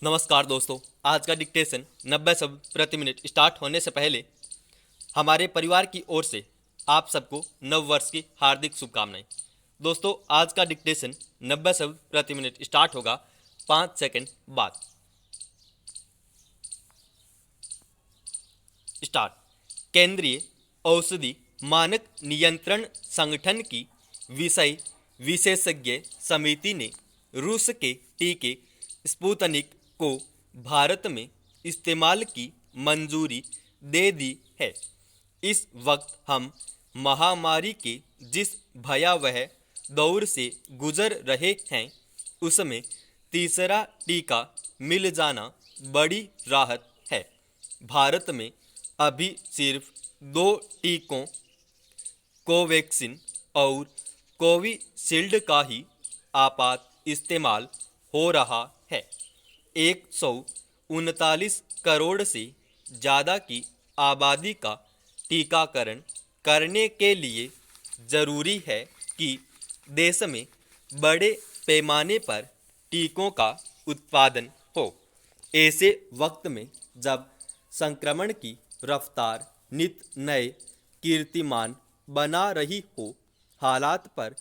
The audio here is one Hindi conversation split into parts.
नमस्कार दोस्तों। आज का डिक्टेशन 90 शब्द प्रति मिनट स्टार्ट होने से पहले हमारे परिवार की ओर से आप सबको नव वर्ष की हार्दिक शुभकामनाएं। दोस्तों, आज का डिक्टेशन 90 शब्द प्रति मिनट स्टार्ट होगा 5 सेकंड बाद। स्टार्ट। केंद्रीय औषधि मानक नियंत्रण संगठन की विषय विशेषज्ञ समिति ने रूस के टीके स्पुतनिक को भारत में इस्तेमाल की मंजूरी दे दी है। इस वक्त हम महामारी के जिस भयावह दौर से गुजर रहे हैं, उसमें तीसरा टीका मिल जाना बड़ी राहत है। भारत में अभी सिर्फ 2 टीकों कोवैक्सीन और कोविशील्ड का ही आपात इस्तेमाल हो रहा है। 139 करोड़ से ज़्यादा की आबादी का टीकाकरण करने के लिए ज़रूरी है कि देश में बड़े पैमाने पर टीकों का उत्पादन हो। ऐसे वक्त में जब संक्रमण की रफ्तार नित नए कीर्तिमान बना रही हो, हालात पर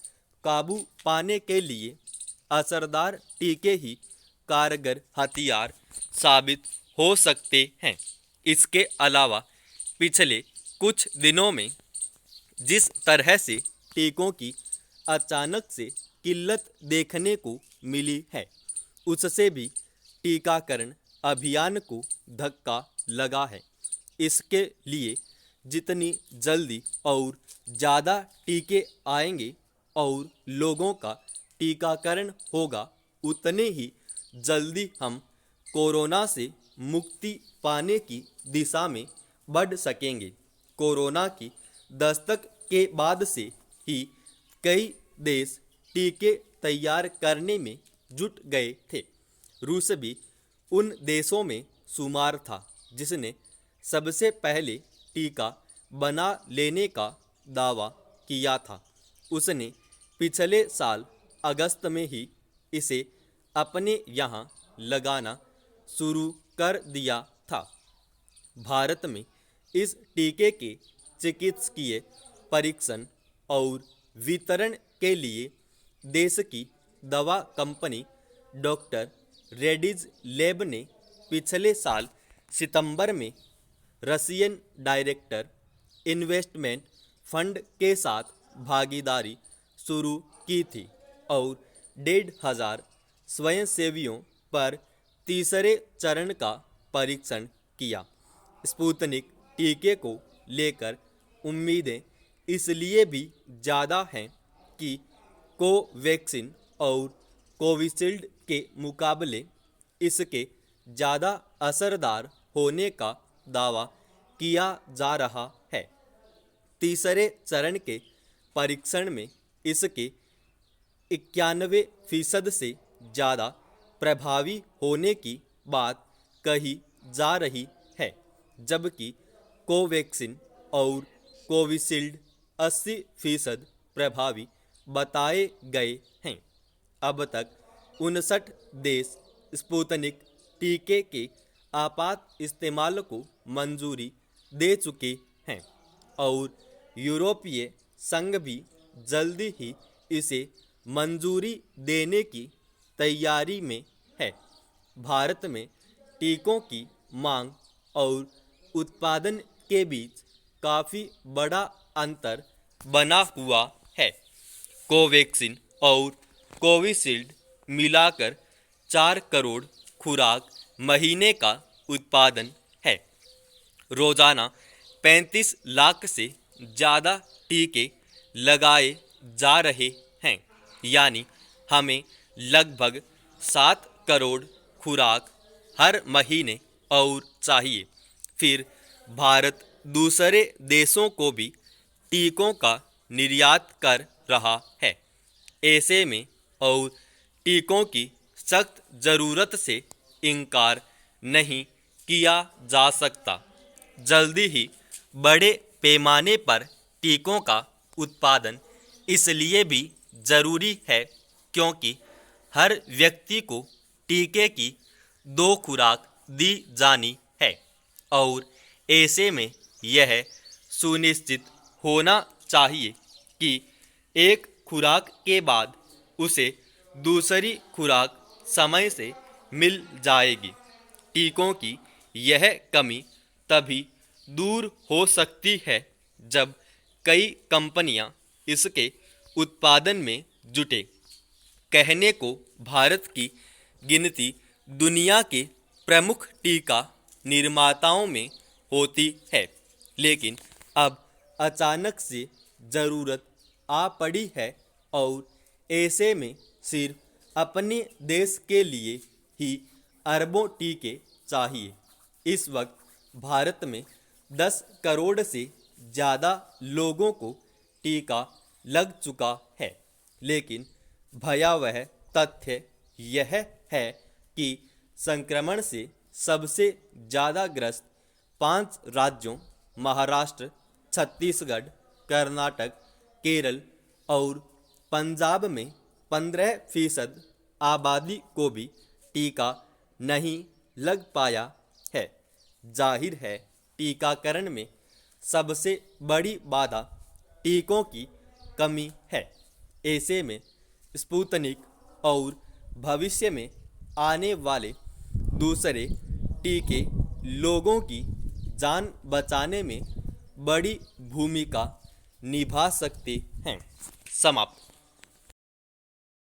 काबू पाने के लिए असरदार टीके ही कारगर हथियार साबित हो सकते हैं। इसके अलावा पिछले कुछ दिनों में जिस तरह से टीकों की अचानक से किल्लत देखने को मिली है, उससे भी टीकाकरण अभियान को धक्का लगा है। इसके लिए जितनी जल्दी और ज़्यादा टीके आएंगे और लोगों का टीकाकरण होगा, उतने ही जल्दी हम कोरोना से मुक्ति पाने की दिशा में बढ़ सकेंगे। कोरोना की दस्तक के बाद से ही कई देश टीके तैयार करने में जुट गए थे। रूस भी उन देशों में शुमार था जिसने सबसे पहले टीका बना लेने का दावा किया था। उसने पिछले साल अगस्त में ही इसे अपने यहाँ लगाना शुरू कर दिया था। भारत में इस टीके के चिकित्सकीय परीक्षण और वितरण के लिए देश की दवा कंपनी डॉक्टर रेड्डीज लैब ने पिछले साल सितंबर में रशियन डायरेक्टर इन्वेस्टमेंट फंड के साथ भागीदारी शुरू की थी और 1,500 स्वयंसेवियों पर तीसरे चरण का परीक्षण किया। स्पुतनिक टीके को लेकर उम्मीदें इसलिए भी ज़्यादा हैं कि कोवैक्सीन और कोविशील्ड के मुकाबले इसके ज़्यादा असरदार होने का दावा किया जा रहा है। तीसरे चरण के परीक्षण में इसके 91% से ज़्यादा प्रभावी होने की बात कही जा रही है, जबकि कोवैक्सीन और कोविशील्ड 80% प्रभावी बताए गए हैं। अब तक 59 देश स्पुतनिक टीके के आपात इस्तेमाल को मंजूरी दे चुके हैं और यूरोपीय संघ भी जल्दी ही इसे मंजूरी देने की तैयारी में है। भारत में टीकों की मांग और उत्पादन के बीच काफ़ी बड़ा अंतर बना हुआ है। कोवैक्सीन और कोविशील्ड मिलाकर 4 करोड़ खुराक महीने का उत्पादन है। रोज़ाना 35 लाख से ज़्यादा टीके लगाए जा रहे हैं, यानी हमें लगभग 7 करोड़ खुराक हर महीने और चाहिए। फिर भारत दूसरे देशों को भी टीकों का निर्यात कर रहा है। ऐसे में और टीकों की सख्त ज़रूरत से इनकार नहीं किया जा सकता। जल्दी ही बड़े पैमाने पर टीकों का उत्पादन इसलिए भी ज़रूरी है क्योंकि हर व्यक्ति को टीके की 2 खुराक दी जानी है और ऐसे में यह सुनिश्चित होना चाहिए कि एक खुराक के बाद उसे दूसरी खुराक समय से मिल जाएगी। टीकों की यह कमी तभी दूर हो सकती है जब कई कंपनियां इसके उत्पादन में जुटे। कहने को भारत की गिनती दुनिया के प्रमुख टीका निर्माताओं में होती है, लेकिन अब अचानक से ज़रूरत आ पड़ी है और ऐसे में सिर्फ अपने देश के लिए ही अरबों टीके चाहिए। इस वक्त भारत में 10 करोड़ से ज़्यादा लोगों को टीका लग चुका है, लेकिन भयावह तथ्य यह है कि संक्रमण से सबसे ज़्यादा ग्रस्त 5 राज्यों महाराष्ट्र, छत्तीसगढ़, कर्नाटक, केरल और पंजाब में 15% आबादी को भी टीका नहीं लग पाया है। जाहिर है, टीकाकरण में सबसे बड़ी बाधा टीकों की कमी है। ऐसे में स्पुतनिक और भविष्य में आने वाले दूसरे टीके लोगों की जान बचाने में बड़ी भूमिका निभा सकते हैं। समाप्त।